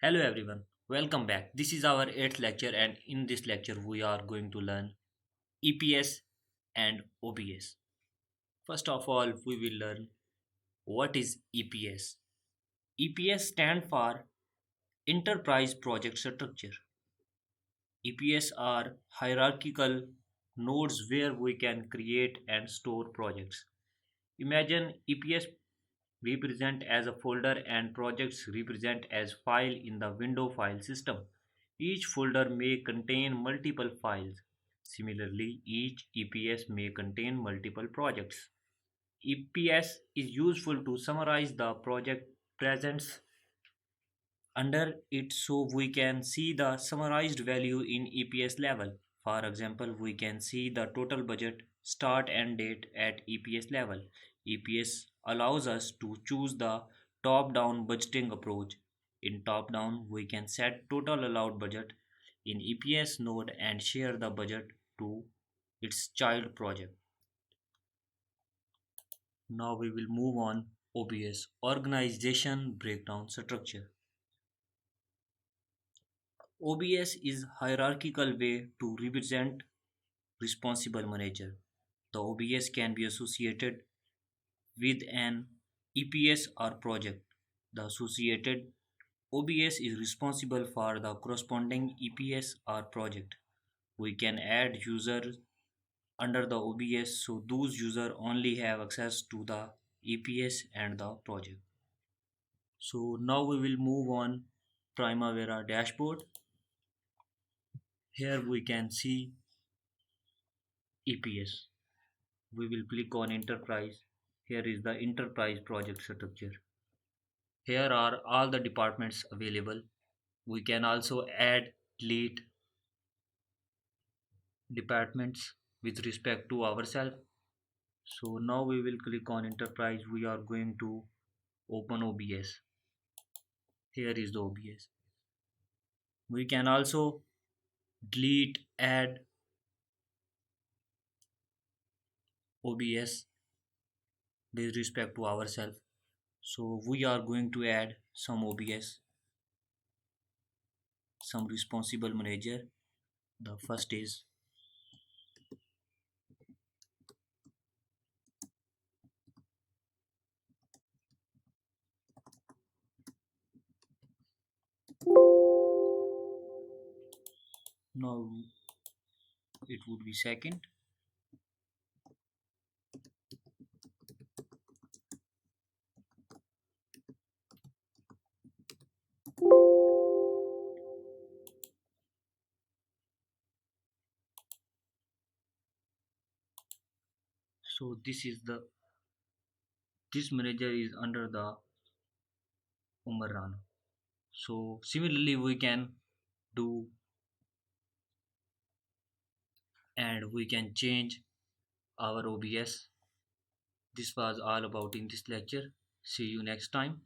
Hello everyone, welcome back. This is our 8th lecture, and in this lecture, we are going to learn EPS and OBS. First of all, we will learn what is EPS. EPS stand for Enterprise Project Structure. EPS are hierarchical nodes where we can create and store projects. Imagine EPS represent as a folder and projects represent as file in the window file system. Each folder may contain multiple files. Similarly, each EPS may contain multiple projects. EPS is useful to summarize the project presents under it so we can see the summarized value in EPS level. For example, we can see the total budget, start and date at EPS level. EPS allows us to choose the top down budgeting approach. In top down, we can set total allowed budget in EPS node and share the budget to its child project. Now we will move on OBS, organization breakdown structure. OBS is hierarchical way to represent responsible manager. The OBS can be associated with an EPS or project. The associated OBS is responsible for the corresponding EPS or project. We can add users under the OBS so those users only have access to the EPS and the project. So now we will move on Primavera dashboard. Here we can see EPS. We will click on enterprise. Here is the enterprise project structure. Here are all the departments available. We can also add, delete departments with respect to ourselves. So now we will click on enterprise. We are going to open OBS. Here is the OBS. We can also delete, add OBS with respect to ourselves. So we are going to add some OBS, some responsible manager. The first is now it would be second. So this manager is under the Umar Rana. So similarly we can do and we can change our OBS. This was all about in this lecture. See you next time.